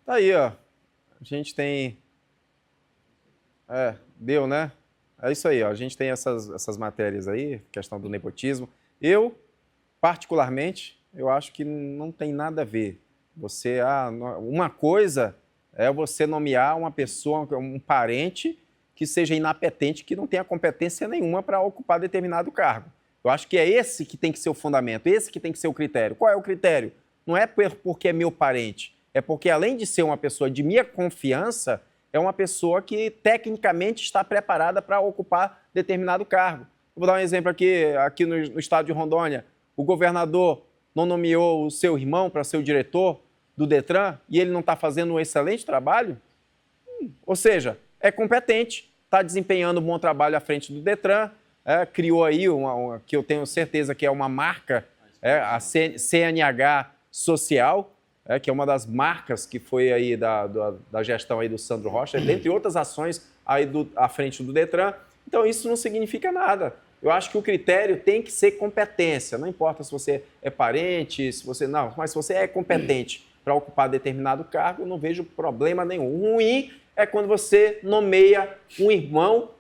Tá aí, ó. A gente tem... deu, né? É isso aí, ó. A gente tem essas matérias aí, questão do nepotismo. Eu, particularmente, eu acho que não tem nada a ver. Uma coisa é você nomear uma pessoa, um parente que seja inapetente, que não tenha competência nenhuma para ocupar determinado cargo. Eu acho que é esse que tem que ser o fundamento, esse que tem que ser o critério. Qual é o critério? Não é porque é meu parente, é porque além de ser uma pessoa de minha confiança, é uma pessoa que tecnicamente está preparada para ocupar determinado cargo. Vou dar um exemplo aqui no estado de Rondônia. O governador não nomeou o seu irmão para ser o diretor do Detran e ele não está fazendo um excelente trabalho? Ou seja, é competente, está desempenhando um bom trabalho à frente do Detran, criou aí que eu tenho certeza que é uma marca, a CNH Social, que é uma das marcas que foi aí da gestão aí do Sandro Rocha, dentre outras ações aí à frente do Detran. Então isso não significa nada. Eu acho que o critério tem que ser competência. Não importa se você é parente, se você não, mas se você é competente para ocupar determinado cargo, eu não vejo problema nenhum. O ruim é quando você nomeia um irmão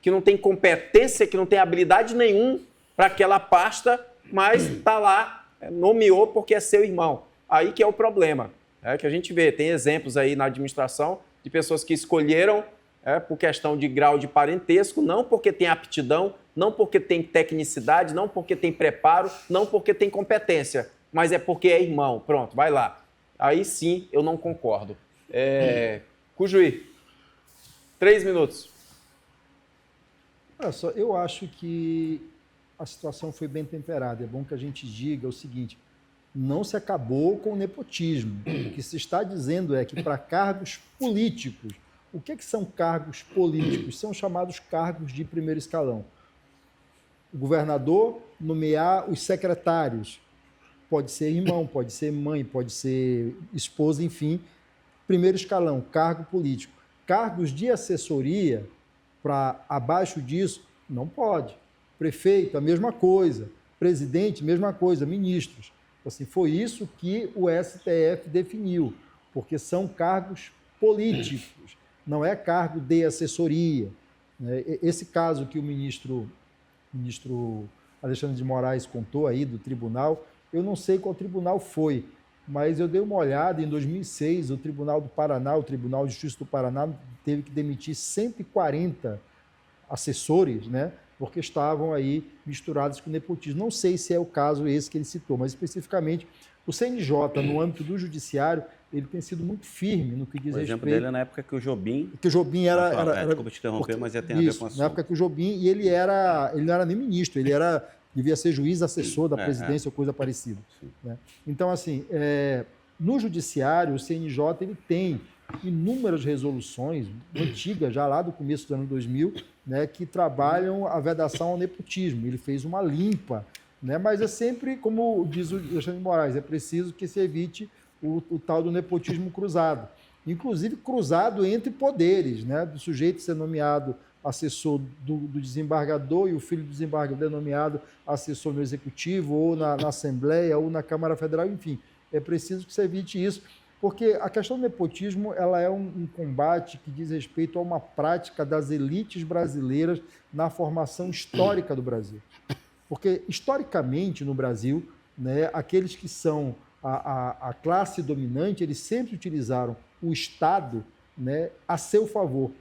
que não tem competência, que não tem habilidade nenhum para aquela pasta, mas está lá, nomeou porque é seu irmão. Aí que é o problema. Que a gente vê, tem exemplos aí na administração de pessoas que escolheram por questão de grau de parentesco, não porque tem aptidão, não porque tem tecnicidade, não porque tem preparo, não porque tem competência, mas é porque é irmão. Pronto, vai lá. Aí sim eu não concordo. Cujuí, 3 minutos. Olha só, eu acho que a situação foi bem temperada. É bom que a gente diga o seguinte: não se acabou com o nepotismo. O que se está dizendo é que para cargos políticos, o que são cargos políticos? São chamados cargos de primeiro escalão. O governador nomear os secretários, pode ser irmão, pode ser mãe, pode ser esposa, enfim. Primeiro escalão, cargo político. Cargos de assessoria, para abaixo disso, não pode. Prefeito, a mesma coisa. Presidente, mesma coisa. Ministros. Assim, foi isso que o STF definiu, porque são cargos políticos, não é cargo de assessoria. Esse caso que o ministro Alexandre de Moraes contou aí do tribunal, eu não sei qual tribunal foi, mas eu dei uma olhada, em 2006, o Tribunal do Paraná, o Tribunal de Justiça do Paraná, teve que demitir 140 assessores, né, porque estavam aí misturados com nepotismo. Não sei se é o caso esse que ele citou, mas especificamente o CNJ, no âmbito do judiciário, ele tem sido muito firme no que diz respeito... O exemplo dele é na época que o Jobim... Que o Jobim era desculpa te interromper, mas tem a ver com o assunto. Na época que o Jobim, e ele não era nem ministro, devia ser juiz assessor da presidência ou coisa parecida. Né? Então, assim, no judiciário, o CNJ ele tem inúmeras resoluções, antigas, já lá do começo do ano 2000, né, que trabalham a vedação ao nepotismo. Ele fez uma limpa, né, mas é sempre, como diz o Alexandre de Moraes, é preciso que se evite o tal do nepotismo cruzado. Inclusive cruzado entre poderes, né, do sujeito ser nomeado assessor do desembargador e o filho do desembargador é nomeado assessor no executivo ou na Assembleia ou na Câmara Federal, enfim. É preciso que se evite isso, porque a questão do nepotismo ela é um combate que diz respeito a uma prática das elites brasileiras na formação histórica do Brasil. Porque, historicamente, no Brasil, né, aqueles que são a classe dominante, eles sempre utilizaram o Estado, né, a seu favor.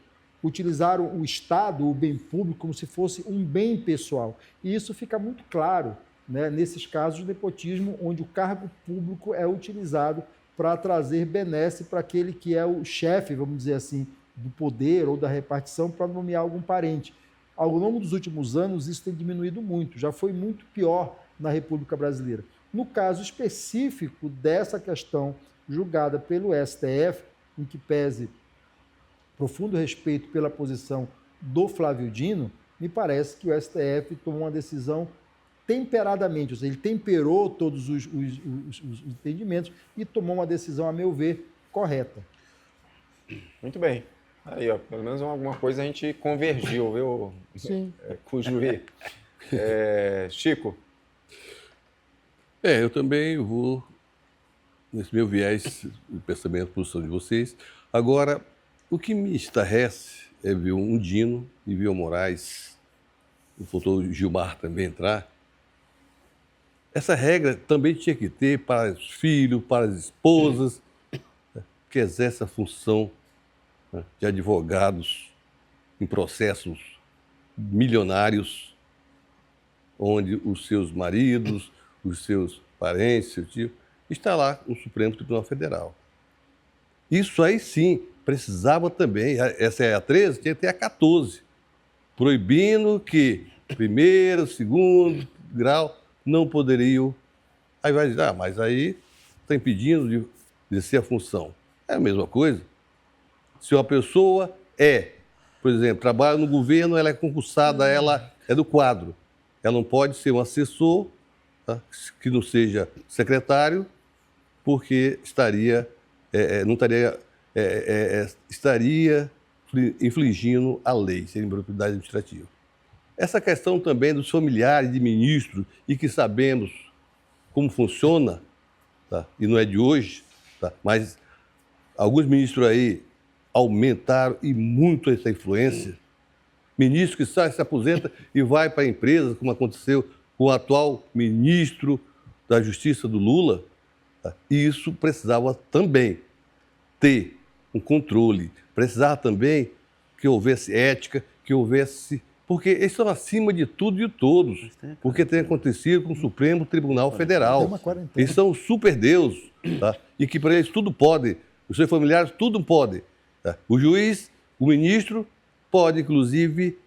Utilizaram o Estado, o bem público, como se fosse um bem pessoal. E isso fica muito claro, né, nesses casos de nepotismo, onde o cargo público é utilizado para trazer benesse para aquele que é o chefe, vamos dizer assim, do poder ou da repartição para nomear algum parente. Ao longo dos últimos anos, isso tem diminuído muito, já foi muito pior na República Brasileira. No caso específico dessa questão julgada pelo STF, em que pese profundo respeito pela posição do Flávio Dino, me parece que o STF tomou uma decisão temperadamente, ou seja, ele temperou todos os entendimentos e tomou uma decisão, a meu ver, correta. Muito bem. Aí, ó, pelo menos alguma coisa a gente convergiu, viu? Sim. Cujuí. Chico? Eu também vou nesse meu viés, o pensamento, a posição de vocês. Agora, o que me estarrece é ver um Dino e ver o Moraes, faltou o Gilmar também entrar. Essa regra também tinha que ter para os filhos, para as esposas, que exercem a função, né, de advogados em processos milionários, onde os seus maridos, os seus parentes, seu tio, está lá no Supremo Tribunal Federal. Isso aí sim, precisava também, essa é a 13, tinha que ter a 14, proibindo que primeiro, segundo grau não poderiam. Aí vai dizer, mas aí está impedindo de exercer a função. É a mesma coisa. Se uma pessoa por exemplo, trabalha no governo, ela é concursada, ela é do quadro. Ela não pode ser um assessor, tá, que não seja secretário, porque estaria infringindo a lei, seria improbidade administrativa. Essa questão também dos familiares de ministros, e que sabemos como funciona, tá, e não é de hoje, tá, mas alguns ministros aí aumentaram e muito essa influência. Ministro que se aposenta e vai para empresas, como aconteceu com o atual ministro da Justiça do Lula. Tá? E isso precisava também ter um controle, precisava também que houvesse ética, que houvesse... Porque eles estão acima de tudo e de todos, porque tem acontecido com o Supremo Tribunal Federal. Eles são super Deus, tá? E que para eles tudo pode, os seus familiares tudo pode. Tá? O juiz, o ministro, pode, inclusive,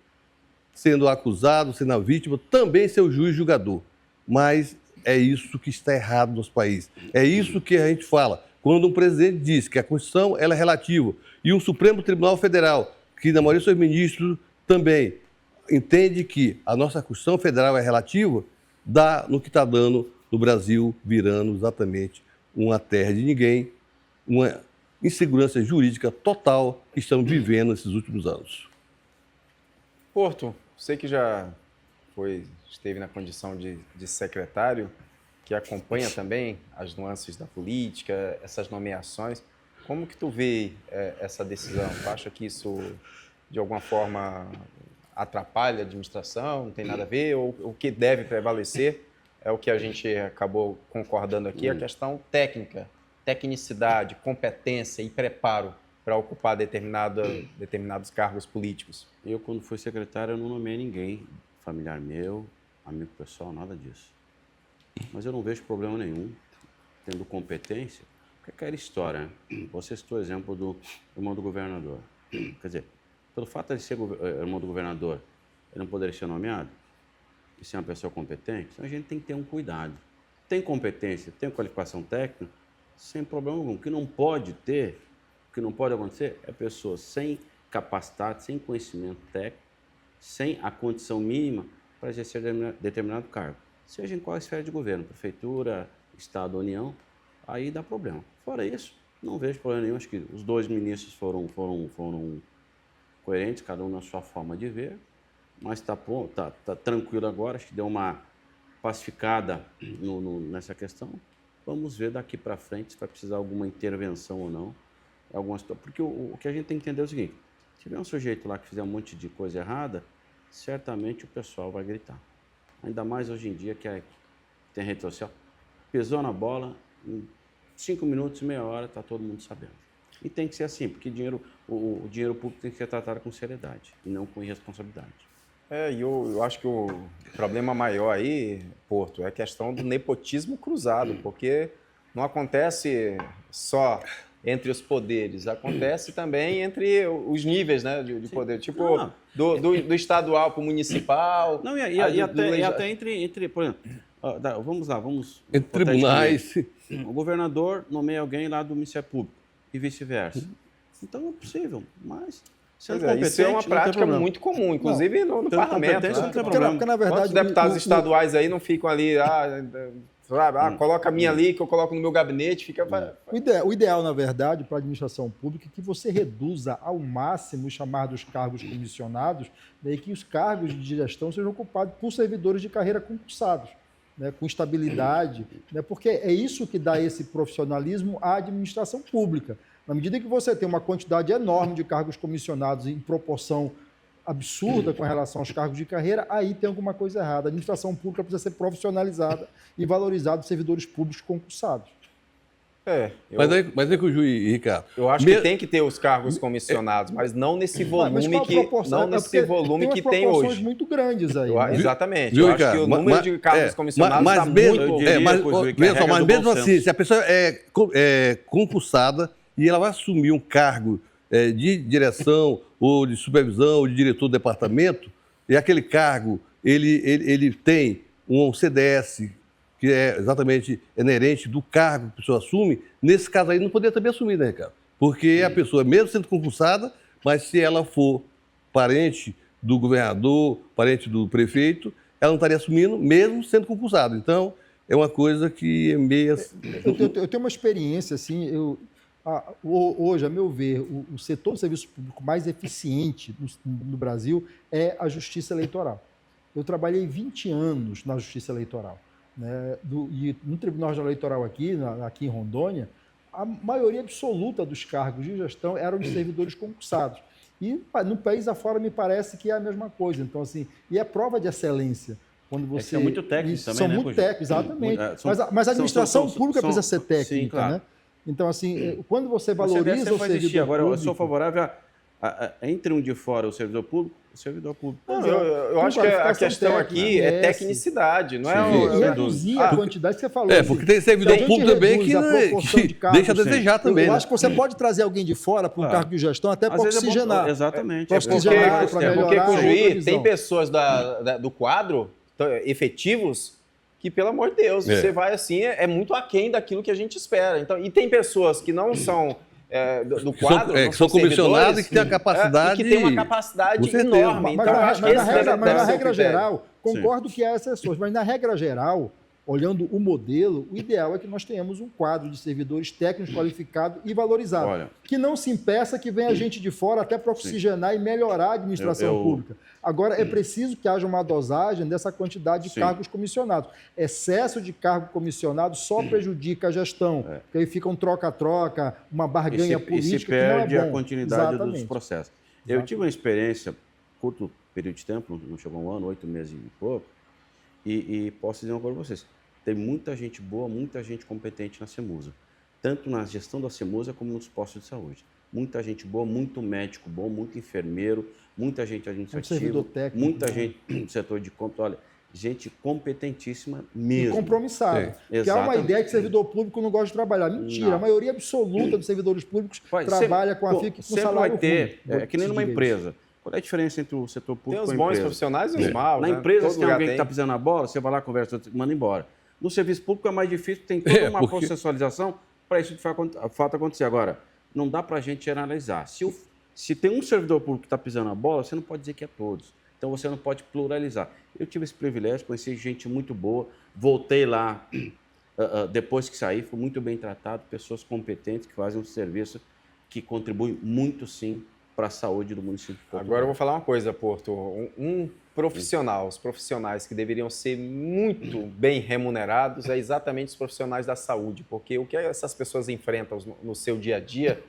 sendo acusado, sendo a vítima, também ser o juiz julgador. Mas é isso que está errado no nosso país. É isso que a gente fala. Quando um presidente diz que a Constituição ela é relativa e um Supremo Tribunal Federal, que na maioria dos seus ministros também entende que a nossa Constituição Federal é relativa, dá no que está dando no Brasil, virando exatamente uma terra de ninguém, uma insegurança jurídica total que estamos vivendo nesses últimos anos. Porto, você que já esteve na condição de secretário, que acompanha também as nuances da política, essas nomeações, como que tu vê essa decisão? Tu acha que isso, de alguma forma, atrapalha a administração, não tem nada a ver? Ou o que deve prevalecer é o que a gente acabou concordando aqui, a questão técnica, tecnicidade, competência e preparo para ocupar determinados cargos políticos. Eu, quando fui secretário, eu não nomeei ninguém, familiar meu, amigo pessoal, nada disso. Mas eu não vejo problema nenhum, tendo competência, porque é aquela história, né? Você citou o exemplo do irmão do governador. Quer dizer, pelo fato de ser irmão do governador, ele não poderia ser nomeado? E ser uma pessoa competente? Então a gente tem que ter um cuidado. Tem competência, tem qualificação técnica, sem problema algum. O que não pode ter, o que não pode acontecer é pessoas sem capacidade, sem conhecimento técnico, sem a condição mínima para exercer determinado cargo. Seja em qual esfera de governo, prefeitura, Estado, União, aí dá problema. Fora isso, não vejo problema nenhum. Acho que os dois ministros foram coerentes, cada um na sua forma de ver, mas está tranquilo agora, acho que deu uma pacificada nessa questão. Vamos ver daqui para frente se vai precisar alguma intervenção ou não. Porque o que a gente tem que entender é o seguinte, se tiver um sujeito lá que fizer um monte de coisa errada, certamente o pessoal vai gritar. Ainda mais hoje em dia que tem rede social. Pesou na bola, em 5 minutos, meia hora, está todo mundo sabendo. E tem que ser assim, porque o dinheiro público tem que ser tratado com seriedade e não com irresponsabilidade. E eu acho que o problema maior aí, Porto, é a questão do nepotismo cruzado, porque não acontece só entre os poderes, acontece também entre os níveis, né, de poder, tipo do estadual para o municipal. Não, e até entre, por exemplo, vamos lá, entre tribunais. O governador nomeia alguém lá do Ministério Público e vice-versa. Então é possível, mas sendo competente, isso é uma prática muito comum, inclusive no parlamento. Né? Não tem problema. Porque, na verdade, quantos deputados estaduais aí não ficam ali, coloca a minha ali, que eu coloco no meu gabinete, fica... O ideal, na verdade, para a administração pública é que você reduza ao máximo os chamados cargos comissionados, daí que os cargos de gestão sejam ocupados por servidores de carreira concursados. né, com estabilidade, né, porque é isso que dá esse profissionalismo à administração pública. Na medida que você tem uma quantidade enorme de cargos comissionados em proporção absurda com relação aos cargos de carreira, aí tem alguma coisa errada. A administração pública precisa ser profissionalizada e valorizada os servidores públicos concursados. Mas é que o juiz, Ricardo... Eu acho que tem que ter os cargos comissionados, mas não nesse volume que tem hoje. Muito grandes aí. Né? Exatamente. Eu acho que o número de cargos comissionados está muito... Mas mesmo assim, se a pessoa é concursada e ela vai assumir um cargo de direção ou de supervisão ou de diretor do departamento, e aquele cargo ele tem um CDS que é exatamente inerente do cargo que a pessoa assume, nesse caso aí não poderia também assumir, né, Ricardo? Porque a pessoa, mesmo sendo concursada, mas se ela for parente do governador, parente do prefeito, ela não estaria assumindo, mesmo sendo concursada. Então, é uma coisa que é meio... Eu tenho uma experiência, assim, hoje, a meu ver, o setor do serviço público mais eficiente no Brasil é a Justiça Eleitoral. Eu trabalhei 20 anos na Justiça Eleitoral. Né, e no Tribunal Regional Eleitoral aqui em Rondônia, a maioria absoluta dos cargos de gestão eram de servidores concursados. E no país afora me parece que é a mesma coisa. Então, assim, e é prova de excelência. Quando você... São muito técnicos também, são né? muito técnicos, exatamente. Mas a administração pública precisa ser técnica, sim, claro. Né? Então, assim, quando você valoriza o servidor Agora, público... eu sou favorável entre um de fora o servidor público. Não, eu acho que a questão aqui é tecnicidade, não é? E reduzir a quantidade que você falou. Porque tem servidor público também que deixa a desejar também. Eu acho que você pode trazer alguém de fora para um cargo de gestão até para oxigenar. Exatamente. Para oxigenar, para melhorar. Porque com o juiz tem pessoas do quadro efetivos que, pelo amor de Deus, você vai assim, é muito aquém daquilo que a gente espera. Então, e tem pessoas que não são... do quadro, que são comissionados e que têm a capacidade... e que têm uma capacidade enorme. Mas na regra geral, concordo que há exceções, mas na regra geral, olhando o modelo, o ideal é que nós tenhamos um quadro de servidores técnicos qualificados e valorizados. Que não se impeça que venha gente de fora até para oxigenar e melhorar a administração pública. Agora, é preciso que haja uma dosagem dessa quantidade de cargos comissionados. Excesso de cargo comissionado só prejudica a gestão, porque aí fica um troca-troca, uma barganha política e se perde que não é bom. A continuidade dos processos. Eu tive uma experiência, curto período de tempo, não chegou um ano, 8 meses e pouco, e posso dizer uma coisa para vocês. Tem muita gente boa, muita gente competente na CEMUSA, tanto na gestão da CEMUSA como nos postos de saúde. Muita gente boa, muito médico bom, muito enfermeiro, muita gente administrativa, muita gente no setor de compra. Olha, gente competentíssima mesmo. E compromissada. Que há uma ideia que servidor público não gosta de trabalhar. Mentira, não. A maioria absoluta dos servidores públicos trabalha com a FIC com salário ruim. É que nem numa empresa. Qual é a diferença entre o setor público e a empresa? Tem os bons profissionais e os maus. Na empresa, se tem alguém que está pisando na bola, você vai lá, conversa, manda embora. No serviço público é mais difícil, tem toda uma processualização para isso de fato acontecer. Agora, não dá para a gente generalizar. Se tem um servidor público que está pisando na bola, você não pode dizer que é todos. Então, você não pode pluralizar. Eu tive esse privilégio, conheci gente muito boa, voltei lá depois que saí, fui muito bem tratado, pessoas competentes que fazem um serviço que contribui muito, sim, para a saúde do município de Porto. Agora eu vou falar uma coisa, Porto. Os profissionais que deveriam ser muito bem remunerados é exatamente os profissionais da saúde, porque o que essas pessoas enfrentam no seu dia a dia,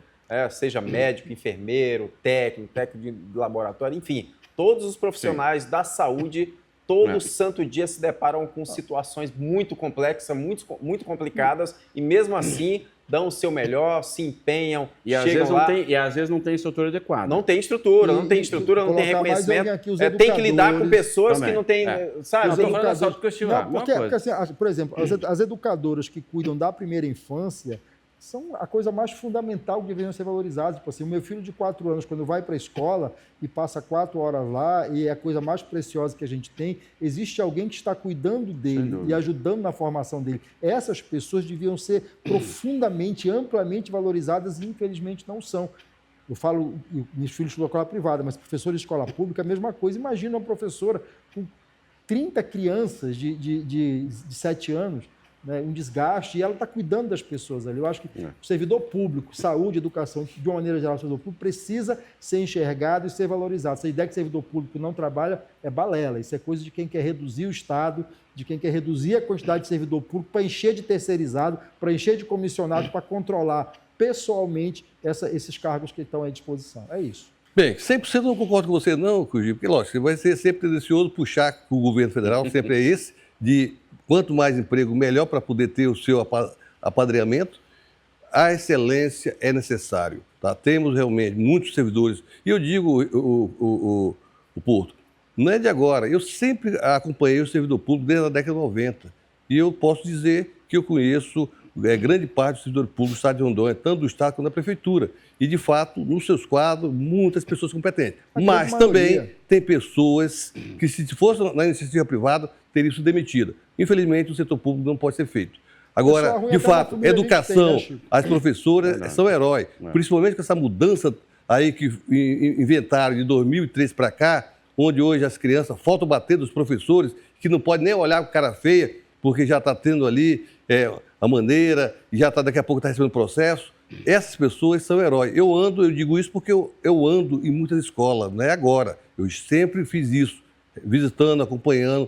seja médico, enfermeiro, técnico de laboratório, enfim, todos os profissionais da saúde, todo santo dia se deparam com situações muito complexas, muito complicadas, e mesmo assim dão o seu melhor, se empenham, chegam lá... E às vezes não tem estrutura adequada. Não tem estrutura, não tem reconhecimento. Tem que lidar com pessoas também, que não têm... Sabe? Porque assim, por exemplo, as educadoras que cuidam da primeira infância são a coisa mais fundamental que deveriam ser valorizadas. Tipo assim, o meu filho de 4 anos, quando vai para a escola e passa 4 horas lá, e é a coisa mais preciosa que a gente tem, existe alguém que está cuidando dele e ajudando na formação dele. Essas pessoas deviam ser profundamente, amplamente valorizadas e, infelizmente, não são. Eu falo, meus filhos de escola privada, mas professores de escola pública, a mesma coisa. Imagina uma professora com 30 crianças de 7 anos, né, um desgaste, e ela está cuidando das pessoas ali. Eu acho que o servidor público, saúde, educação, de uma maneira geral, o servidor público precisa ser enxergado e ser valorizado. Essa ideia que o servidor público não trabalha é balela. Isso é coisa de quem quer reduzir o Estado, de quem quer reduzir a quantidade de servidor público para encher de terceirizado, para encher de comissionado, para controlar pessoalmente esses cargos que estão à disposição. É isso. Bem, 100% eu não concordo com você não, Cuji, porque, lógico, você vai ser sempre tendencioso puxar o governo federal, sempre é esse, de quanto mais emprego, melhor para poder ter o seu apadrinhamento. A excelência é necessário. Tá? Temos realmente muitos servidores. E eu digo, o Porto, não é de agora. Eu sempre acompanhei o servidor público desde a década de 90. E eu posso dizer que eu conheço grande parte do servidor público do Estado de Rondônia, tanto do Estado quanto da Prefeitura. E, de fato, nos seus quadros, muitas pessoas competentes. Mas também tem pessoas que, se fosse na iniciativa privada, teriam sido demitidas. Infelizmente, o setor público não pode ser feito. Agora, de fato, educação, as professoras são heróis. Principalmente com essa mudança aí que inventaram de 2003 para cá, onde hoje as crianças faltam bater dos professores, que não podem nem olhar com cara feia, porque já está tendo ali a maneira, e já daqui a pouco está recebendo processo. Essas pessoas são heróis. Eu digo isso porque eu ando em muitas escolas, não é agora. Eu sempre fiz isso, visitando, acompanhando,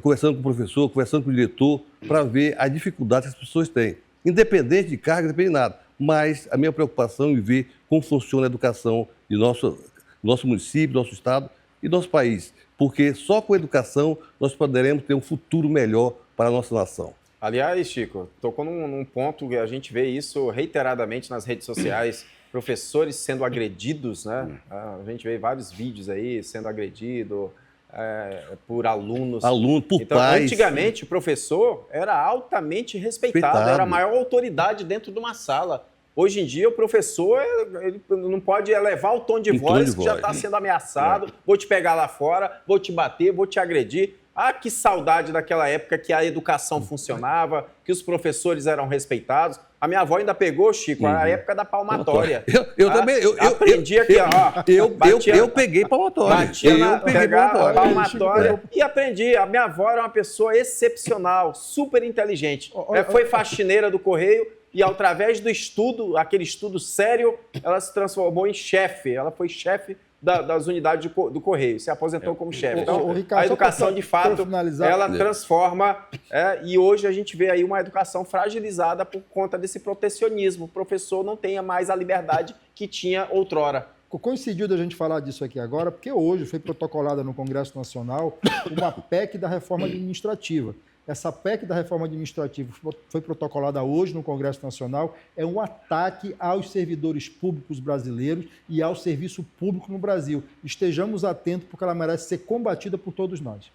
conversando com o professor, conversando com o diretor, para ver a dificuldade que as pessoas têm. Independente de carga, independente de nada. Mas a minha preocupação em ver como funciona a educação de nosso município, nosso estado e nosso país. Porque só com a educação nós poderemos ter um futuro melhor para a nossa nação. Aliás, Chico, tocou num ponto que a gente vê isso reiteradamente nas redes sociais, professores sendo agredidos, né? A gente vê vários vídeos aí sendo agredido por alunos. Por então, pais. Antigamente, o professor era altamente respeitado, era a maior autoridade dentro de uma sala. Hoje em dia, o professor ele não pode elevar o tom de voz que já está sendo ameaçado, vou te pegar lá fora, vou te bater, vou te agredir. Ah, que saudade daquela época que a educação funcionava, que os professores eram respeitados. A minha avó ainda pegou, Chico, a época da palmatória. Eu também. Aprendi aqui, ó. Eu peguei palmatória. Palmatória e aprendi. A minha avó era uma pessoa excepcional, super inteligente. Foi faxineira do Correio e, através do estudo, aquele estudo sério, ela se transformou em chefe. Ela foi chefe das unidades do Correio, se aposentou como chefe. Então, Ricardo, a educação, de fato, ela transforma, e hoje a gente vê aí uma educação fragilizada por conta desse protecionismo. O professor não tenha mais a liberdade que tinha outrora. Coincidiu da gente falar disso aqui agora, porque hoje foi protocolada no Congresso Nacional uma PEC da reforma administrativa. Essa PEC da reforma administrativa foi protocolada hoje no Congresso Nacional, é um ataque aos servidores públicos brasileiros e ao serviço público no Brasil. Estejamos atentos porque ela merece ser combatida por todos nós.